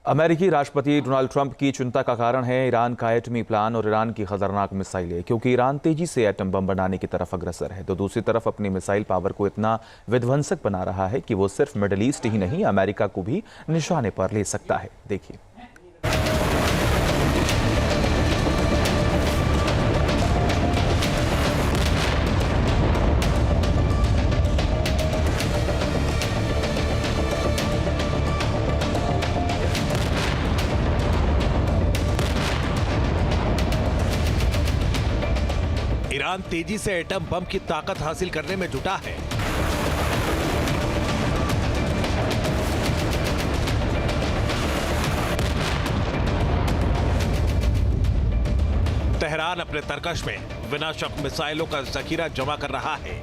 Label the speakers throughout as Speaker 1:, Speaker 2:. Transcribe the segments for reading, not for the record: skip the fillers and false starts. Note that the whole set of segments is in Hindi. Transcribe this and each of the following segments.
Speaker 1: अमेरिकी राष्ट्रपति डोनाल्ड ट्रंप की चिंता का कारण है ईरान का एटमी प्लान और ईरान की खतरनाक मिसाइलें, क्योंकि ईरान तेजी से एटम बम बनाने की तरफ अग्रसर है। तो दूसरी तरफ अपनी मिसाइल पावर को इतना विध्वंसक बना रहा है कि वो सिर्फ मिडिल ईस्ट ही नहीं, अमेरिका को भी निशाने पर ले सकता है। देखिए।
Speaker 2: ईरान तेजी से एटम बम की ताकत हासिल करने में जुटा है। तेहरान अपने तरकश में विनाशक मिसाइलों का जखीरा जमा कर रहा है।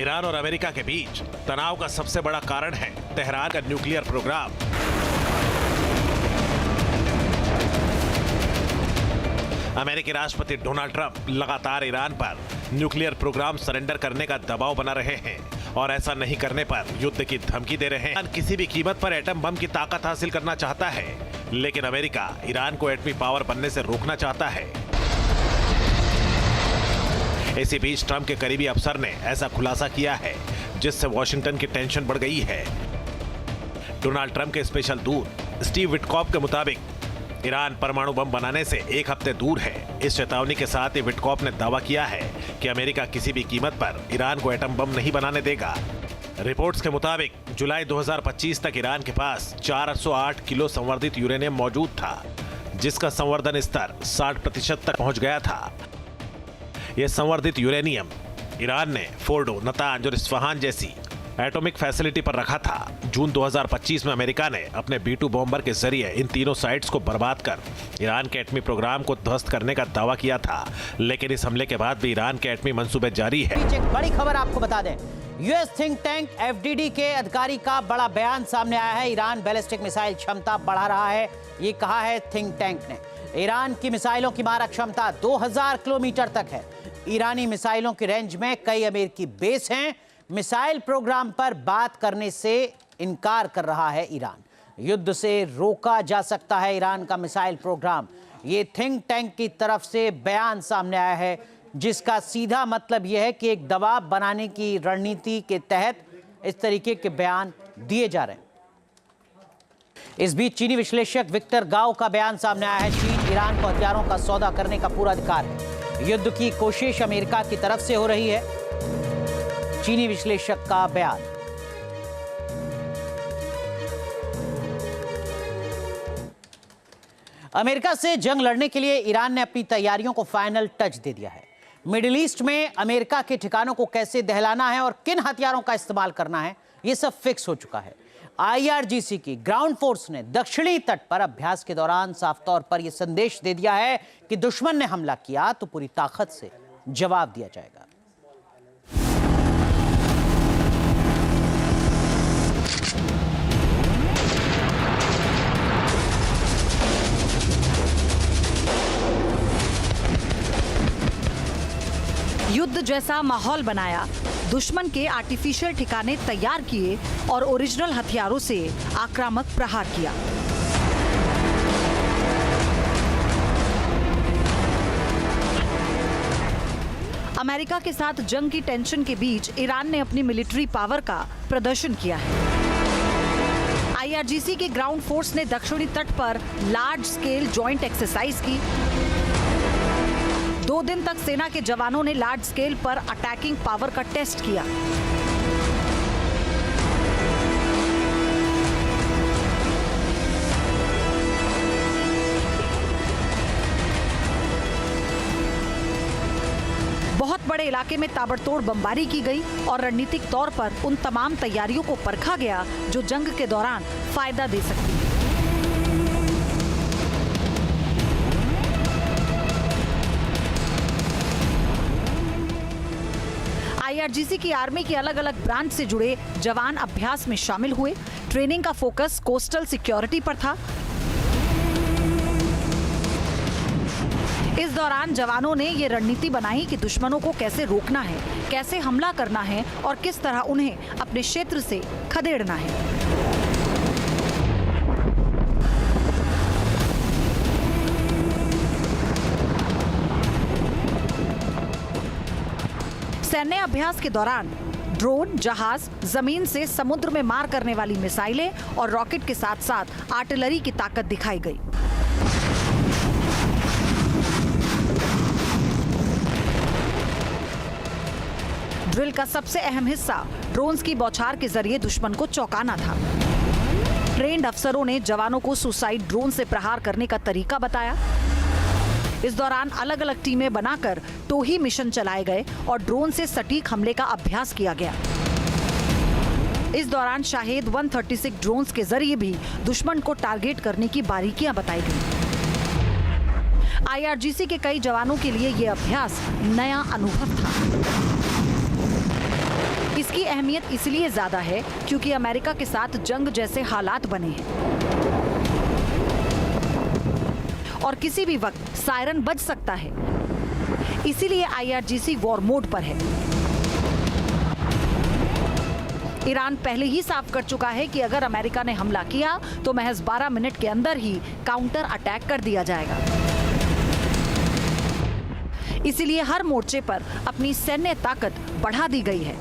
Speaker 2: ईरान और अमेरिका के बीच तनाव का सबसे बड़ा कारण है तेहरान का न्यूक्लियर प्रोग्राम। अमेरिकी राष्ट्रपति डोनाल्ड ट्रंप लगातार ईरान पर न्यूक्लियर प्रोग्राम सरेंडर करने का दबाव बना रहे हैं और ऐसा नहीं करने पर युद्ध की धमकी दे रहे हैं। ईरान किसी भी कीमत पर एटम बम की ताकत हासिल करना चाहता है, लेकिन अमेरिका ईरान को एटमी पावर बनने से रोकना चाहता है। इसी बीच ट्रंप के करीबी अफसर ने ऐसा खुलासा किया है जिससे वॉशिंगटन की टेंशन बढ़ गई है। डोनाल्ड ट्रंप के स्पेशल दूत स्टीव विटकॉफ के मुताबिक ईरान परमाणु बम बनाने से एक हफ्ते दूर है। इस चेतावनी के साथ ही विटकॉफ ने दावा किया है कि अमेरिका किसी भी कीमत पर ईरान को एटम बम नहीं बनाने देगा। रिपोर्ट्स के मुताबिक जुलाई 2025 तक ईरान के पास 408 किलो संवर्धित यूरेनियम मौजूद था, जिसका संवर्धन स्तर 60% तक पहुंच गया था। यह संवर्धित यूरेनियम ईरान ने फोर्डो, नतांज और इस्फहान जैसी एटॉमिक फैसिलिटी पर रखा था। जून 2025 में अमेरिका ने अपने B-2 बॉम्बर के जरिए इन तीनों साइट्स को बर्बाद कर ईरान के एटमी प्रोग्राम को ध्वस्त करने का दावा किया था, लेकिन इस हमले के बाद भी ईरान के एटमी मंसूबे जारी है।
Speaker 3: एक बड़ी खबर आपको बता दें, यूएस थिंक टैंक FDD के अधिकारी का बड़ा बयान सामने आया है। ईरान बैलिस्टिक मिसाइल क्षमता बढ़ा रहा है, ये कहा है थिंक टैंक ने। ईरान की मिसाइलों की मारक क्षमता 2000 किलोमीटर तक है। ईरानी मिसाइलों की रेंज में कई अमेरिकी बेस हैं। मिसाइल प्रोग्राम पर बात करने से इनकार कर रहा है ईरान। युद्ध से रोका जा सकता है ईरान का मिसाइल प्रोग्राम, ये थिंक टैंक की तरफ से बयान सामने आया है, जिसका सीधा मतलब यह है कि एक दबाव बनाने की रणनीति के तहत इस तरीके के बयान दिए जा रहे हैं। इस बीच चीनी विश्लेषक विक्टर गाओ का बयान सामने आया है। चीन ईरान को हथियारों का सौदा करने का पूरा अधिकार है। युद्ध की कोशिश अमेरिका की तरफ से हो रही है। चीनी विश्लेषक का बयान। अमेरिका से जंग लड़ने के लिए ईरान ने अपनी तैयारियों को फाइनल टच दे दिया है। मिडिल ईस्ट में अमेरिका के ठिकानों को कैसे दहलाना है और किन हथियारों का इस्तेमाल करना है, यह सब फिक्स हो चुका है। IRGC की ग्राउंड फोर्स ने दक्षिणी तट पर अभ्यास के दौरान साफ तौर पर यह संदेश दे दिया है कि दुश्मन ने हमला किया तो पूरी ताकत से जवाब दिया जाएगा।
Speaker 4: युद्ध जैसा माहौल बनाया, दुश्मन के आर्टिफिशियल ठिकाने तैयार किए और ओरिजिनल हथियारों से आक्रामक प्रहार किया। अमेरिका के साथ जंग की टेंशन के बीच ईरान ने अपनी मिलिट्री पावर का प्रदर्शन किया है। IRGC के ग्राउंड फोर्स ने दक्षिणी तट पर लार्ज स्केल जॉइंट एक्सरसाइज की। 2 दिन तक सेना के जवानों ने लार्ज स्केल पर अटैकिंग पावर का टेस्ट किया। बहुत बड़े इलाके में ताबड़तोड़ बमबारी की गई और रणनीतिक तौर पर उन तमाम तैयारियों को परखा गया जो जंग के दौरान फायदा दे सकती है। IRGC की आर्मी की अलग अलग ब्रांच से जुड़े जवान अभ्यास में शामिल हुए। ट्रेनिंग का फोकस कोस्टल सिक्योरिटी पर था। इस दौरान जवानों ने ये रणनीति बनाई कि दुश्मनों को कैसे रोकना है, कैसे हमला करना है और किस तरह उन्हें अपने क्षेत्र से खदेड़ना है। सैन्य अभ्यास के दौरान ड्रोन, जहाज, जमीन से समुद्र में मार करने वाली मिसाइलें और रॉकेट के साथ साथ आर्टिलरी की ताकत दिखाई गई। ड्रिल का सबसे अहम हिस्सा ड्रोन्स की बौछार के जरिए दुश्मन को चौंकाना था। ट्रेन्ड अफसरों ने जवानों को सुसाइड ड्रोन से प्रहार करने का तरीका बताया। इस दौरान अलग अलग टीमें बनाकर टोही मिशन चलाए गए और ड्रोन से सटीक हमले का अभ्यास किया गया। इस दौरान शाहेद 136 ड्रोन्स के जरिए भी दुश्मन को टारगेट करने की बारीकियां बताई गई। IRGC के कई जवानों के लिए यह अभ्यास नया अनुभव था। इसकी अहमियत इसलिए ज्यादा है क्योंकि अमेरिका के साथ जंग जैसे हालात बने हैं और किसी भी वक्त सायरन बज सकता है। इसीलिए IRGC वॉर मोड पर है। ईरान पहले ही साफ कर चुका है कि अगर अमेरिका ने हमला किया तो महज 12 मिनट के अंदर ही काउंटर अटैक कर दिया जाएगा। इसीलिए हर मोर्चे पर अपनी सैन्य ताकत बढ़ा दी गई है।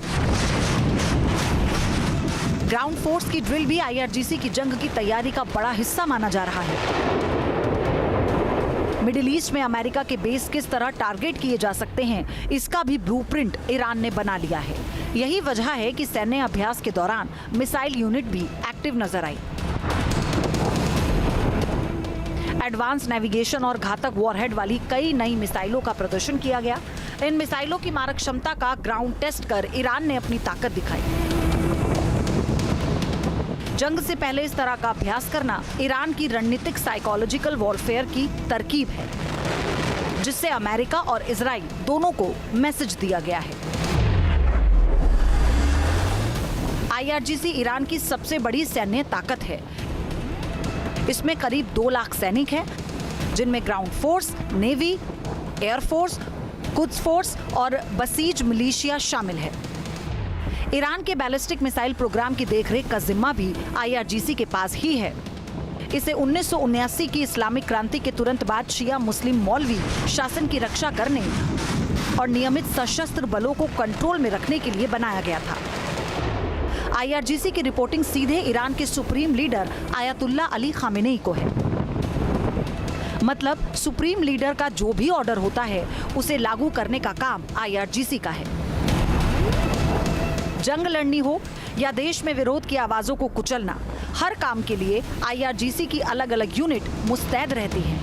Speaker 4: ग्राउंड फोर्स की ड्रिल भी IRGC की जंग की तैयारी का बड़ा हिस्सा माना जा रहा है। मिडिल ईस्ट में अमेरिका के बेस किस तरह टारगेट किए जा सकते हैं, इसका भी ब्लूप्रिंट ईरान ने बना लिया है। यही वजह है कि सैन्य अभ्यास के दौरान मिसाइल यूनिट भी एक्टिव नजर आई। एडवांस नेविगेशन और घातक वॉरहेड वाली कई नई मिसाइलों का प्रदर्शन किया गया। इन मिसाइलों की मारक क्षमता का ग्राउंड टेस्ट कर ईरान ने अपनी ताकत दिखाई। जंग से पहले इस तरह का अभ्यास करना ईरान की रणनीतिक साइकोलॉजिकल वॉरफेयर की तरकीब है, जिससे अमेरिका और इजराइल दोनों को मैसेज दिया गया है। IRGC ईरान की सबसे बड़ी सैन्य ताकत है। इसमें करीब 2 लाख सैनिक हैं, जिनमें ground force, navy, air force, Quds force और बसीज मिलिशिया शामिल है। ईरान के बैलिस्टिक मिसाइल प्रोग्राम की देखरेख का जिम्मा भी IRGC के पास ही है। इसे 1979 की इस्लामिक क्रांति के तुरंत बाद शिया मुस्लिम मौलवी शासन की रक्षा करने और नियमित सशस्त्र बलों को कंट्रोल में रखने के लिए बनाया गया था। IRGC की रिपोर्टिंग सीधे ईरान के supreme leader ayatollah Ali Khamenei को है। मतलब सुप्रीम लीडर का जो भी ऑर्डर होता है उसे लागू करने का काम IRGC का है। जंग लड़नी हो या देश में विरोध की आवाजों को कुचलना, हर काम के लिए IRGC की अलग अलग यूनिट मुस्तैद रहती है।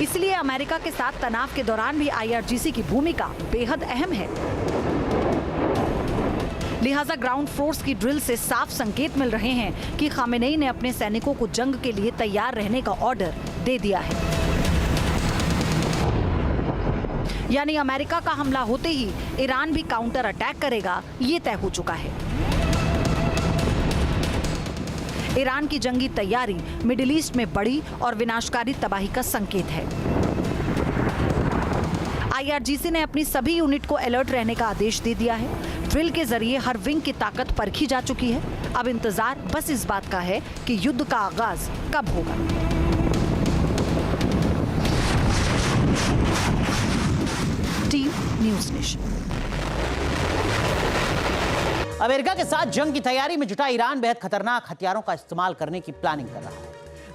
Speaker 4: इसलिए अमेरिका के साथ तनाव के दौरान भी IRGC की भूमिका बेहद अहम है। लिहाजा ग्राउंड फोर्स की ड्रिल से साफ संकेत मिल रहे हैं कि खामेनेई ने अपने सैनिकों को जंग के लिए तैयार रहने का ऑर्डर दे दिया है। यानी अमेरिका का हमला होते ही ईरान भी काउंटर अटैक करेगा, ये तय हो चुका है। ईरान की जंगी तैयारी मिडिल ईस्ट में बड़ी और विनाशकारी तबाही का संकेत है। IRGC ने अपनी सभी यूनिट को अलर्ट रहने का आदेश दे दिया है। ड्रिल के जरिए हर विंग की ताकत परखी जा चुकी है। अब इंतजार बस इस बात का है कि युद्ध का आगाज कब होगा। Team news nation.
Speaker 3: अमेरिका के साथ जंग की तैयारी में जुटा ईरान बेहद खतरनाक हथियारों का इस्तेमाल करने की प्लानिंग कर रहा है।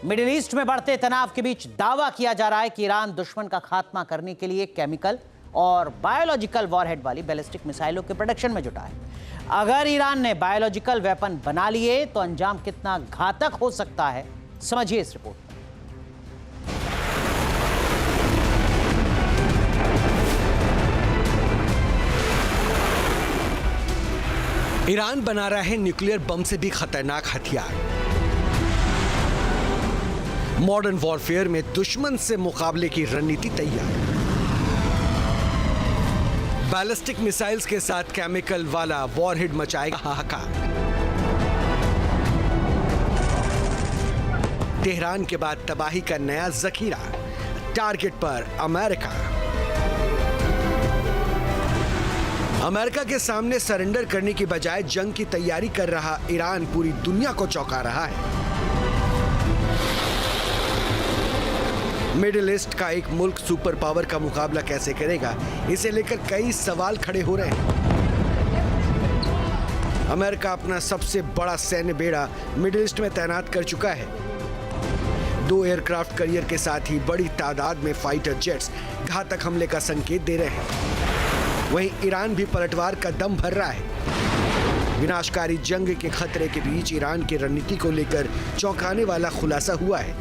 Speaker 3: मिडिल ईस्ट में बढ़ते तनाव के बीच दावा किया जा रहा है कि ईरान दुश्मन का खात्मा करने के लिए केमिकल और बायोलॉजिकल वॉरहेड वाली बैलिस्टिक मिसाइलों के प्रोडक्शन में जुटा है। अगर ईरान ने बायोलॉजिकल वेपन बना लिए तो अंजाम कितना घातक हो सकता है, समझिए इस रिपोर्ट में।
Speaker 5: ईरान बना रहा है न्यूक्लियर बम से भी खतरनाक हथियार। मॉडर्न वॉरफेयर में दुश्मन से मुकाबले की रणनीति तैयार। बैलिस्टिक मिसाइल्स के साथ केमिकल वाला वॉरहेड मचाएगा हाहाकार। तेहरान के बाद तबाही का नया जखीरा, टारगेट पर अमेरिका। अमेरिका के सामने सरेंडर करने की बजाय जंग की तैयारी कर रहा ईरान पूरी दुनिया को चौंका रहा है। मिडिल ईस्ट का एक मुल्क सुपर पावर का मुकाबला कैसे करेगा, इसे लेकर कई सवाल खड़े हो रहे हैं। अमेरिका अपना सबसे बड़ा सैन्य बेड़ा मिडिल ईस्ट में तैनात कर चुका है। 2 एयरक्राफ्ट कैरियर के साथ ही बड़ी तादाद में फाइटर जेट्स घातक हमले का संकेत दे रहे हैं। वहीं ईरान भी पलटवार का दम भर रहा है। विनाशकारी जंग के खतरे के बीच ईरान की रणनीति को लेकर चौंकाने वाला खुलासा हुआ है।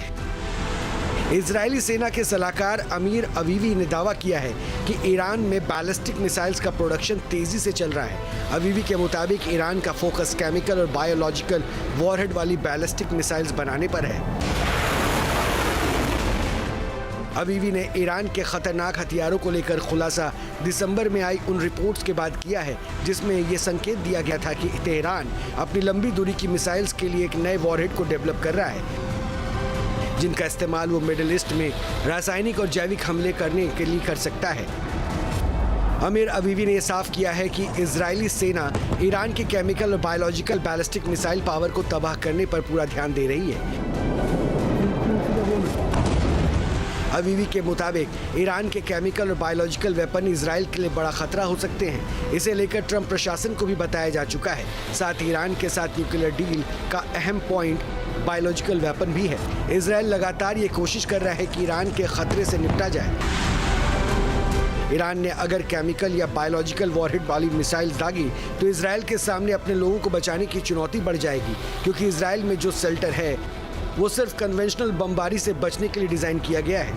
Speaker 5: इजरायली सेना के सलाहकार अमीर अवीवी ने दावा किया है कि ईरान में बैलिस्टिक मिसाइल्स का प्रोडक्शन तेजी से चल रहा है। अवीवी के मुताबिक ईरान का फोकस केमिकल और बायोलॉजिकल वॉरहेड वाली बैलिस्टिक मिसाइल्स बनाने पर है। अवीवी ने ईरान के खतरनाक हथियारों को लेकर खुलासा दिसंबर में आई उन रिपोर्ट्स के बाद किया है जिसमें यह संकेत दिया गया था कि तेहरान अपनी लंबी दूरी की मिसाइल्स के लिए एक नए वॉरहेड को डेवलप कर रहा है, जिनका इस्तेमाल वो मिडिल ईस्ट में रासायनिक और जैविक हमले करने के लिए कर सकता है। अमीर अवीवी ने यह साफ किया है कि इजरायली सेना ईरान की केमिकल और बायोलॉजिकल बैलिस्टिक मिसाइल पावर को तबाह करने पर पूरा ध्यान दे रही है। अवीवी के मुताबिक ईरान के केमिकल और बायोलॉजिकल वेपन इजराइल के लिए बड़ा खतरा हो सकते हैं। इसे लेकर ट्रंप प्रशासन को भी बताया जा चुका है। साथ ही ईरान के साथ न्यूक्लियर डील का अहम पॉइंट बायोलॉजिकल वेपन भी है। इजराइल लगातार ये कोशिश कर रहा है कि ईरान के खतरे से निपटा जाए। ईरान ने अगर केमिकल या बायोलॉजिकल वॉरहेड वाली मिसाइल दागी तो इजराइल के सामने अपने लोगों को बचाने की चुनौती बढ़ जाएगी, क्योंकि इजराइल में जो शेल्टर है वो सिर्फ कन्वेंशनल बमबारी से बचने के लिए डिजाइन किया गया है।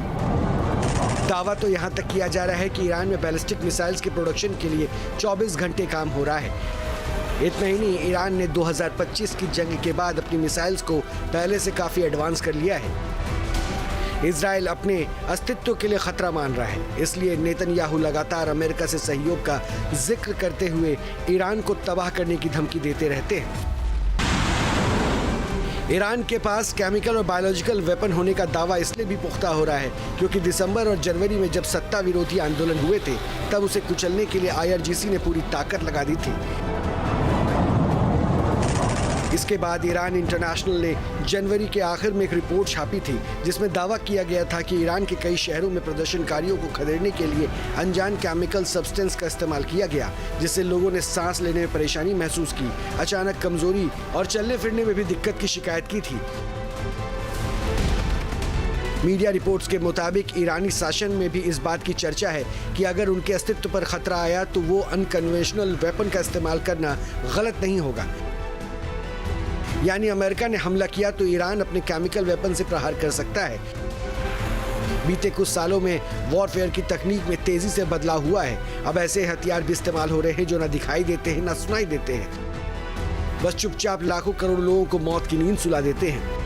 Speaker 5: दावा तो यहां तक किया जा रहा है कि ईरान में बैलिस्टिक मिसाइल्स के प्रोडक्शन के लिए 24 घंटे काम हो रहा है। इतना ही नहीं, ईरान ने 2025 की जंग के बाद अपनी मिसाइल्स को पहले से काफी एडवांस कर लिया है। इजराइल अपने अस्तित्व के लिए खतरा मान रहा है, इसलिए नेतन्याहू लगातार अमेरिका से सहयोग का जिक्र करते हुए ईरान को तबाह करने की धमकी देते रहते हैं। ईरान के पास केमिकल और बायोलॉजिकल वेपन होने का दावा इसलिए भी पुख्ता हो रहा है क्योंकि दिसंबर और जनवरी में जब सत्ता विरोधी आंदोलन हुए थे तब उसे कुचलने के लिए IRGC ने पूरी ताकत लगा दी थी। इसके बाद ईरान इंटरनेशनल ने जनवरी के आखिर में एक रिपोर्ट छापी थी जिसमें दावा किया गया था कि ईरान के कई शहरों में प्रदर्शनकारियों को खदेड़ने के लिए अनजान केमिकल सब्सटेंस का इस्तेमाल किया गया, जिससे लोगों ने सांस लेने में परेशानी महसूस की, अचानक कमजोरी और चलने फिरने में भी दिक्कत की शिकायत की थी। मीडिया रिपोर्ट्स के मुताबिक ईरानी शासन में भी इस बात की चर्चा है कि अगर उनके अस्तित्व पर खतरा आया तो वो अनकन्वेंशनल वेपन का इस्तेमाल करना गलत नहीं होगा। यानी अमेरिका ने हमला किया तो ईरान अपने केमिकल वेपन से प्रहार कर सकता है। बीते कुछ सालों में वॉरफेयर की तकनीक में तेजी से बदलाव हुआ है। अब ऐसे हथियार भी इस्तेमाल हो रहे हैं जो न दिखाई देते हैं न सुनाई देते हैं, बस चुपचाप लाखों करोड़ लोगों को मौत की नींद सुला देते हैं।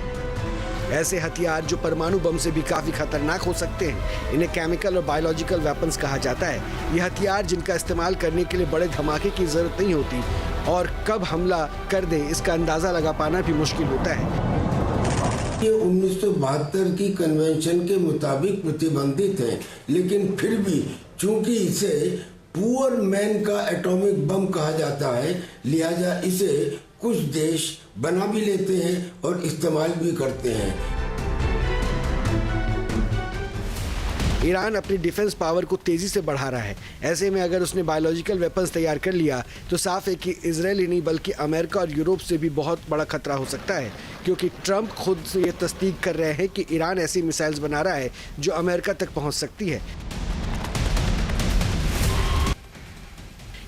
Speaker 5: ऐसे हथियार जो परमाणु बम से भी काफी खतरनाक हो सकते हैं, इन्हें केमिकल और बायोलॉजिकल वेपन्स कहा जाता है। ये हथियार जिनका इस्तेमाल करने के लिए बड़े धमाके की जरूरत नहीं होती और कब हमला कर दें इसका अंदाजा लगा पाना भी मुश्किल होता है।
Speaker 6: ये 1972 की कन्वेंशन के मुताबिक प्रतिबंधित है, लेकिन फिर भी चूंकि इसे पुअर मैन का एटॉमिक बम कहा जाता है, लिहाजा इसे कुछ देश बना भी लेते हैं और इस्तेमाल भी करते हैं।
Speaker 5: ईरान अपनी डिफेंस पावर को तेजी से बढ़ा रहा है। ऐसे में अगर उसने बायोलॉजिकल वेपन्स तैयार कर लिया तो साफ है कि इजराइल ही नहीं बल्कि अमेरिका और यूरोप से भी बहुत बड़ा खतरा हो सकता है, क्योंकि ट्रंप खुद से ये तस्दीक कर रहे हैं कि ईरान ऐसी मिसाइल्स बना रहा है जो अमेरिका तक पहुंच सकती है।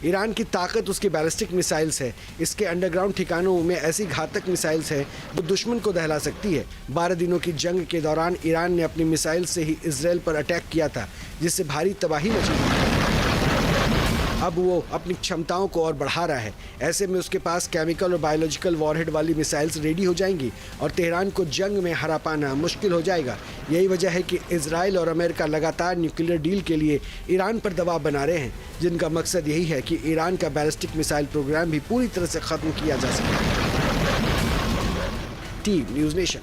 Speaker 5: ईरान की ताकत उसकी बैलिस्टिक मिसाइल्स है। इसके अंडरग्राउंड ठिकानों में ऐसी घातक मिसाइल्स हैं जो दुश्मन को दहला सकती है। 12 दिनों की जंग के दौरान ईरान ने अपनी मिसाइल से ही इजराइल पर अटैक किया था, जिससे भारी तबाही मची। अब वो अपनी क्षमताओं को और बढ़ा रहा है। ऐसे में उसके पास केमिकल और बायोलॉजिकल वॉरहेड वाली मिसाइल्स रेडी हो जाएंगी और तेहरान को जंग में हरा पाना मुश्किल हो जाएगा। यही वजह है कि इजराइल और अमेरिका लगातार न्यूक्लियर डील के लिए ईरान पर दबाव बना रहे हैं, जिनका मकसद यही है कि ईरान का बैलिस्टिक मिसाइल प्रोग्राम भी पूरी तरह से खत्म किया जा सके। TV news nation.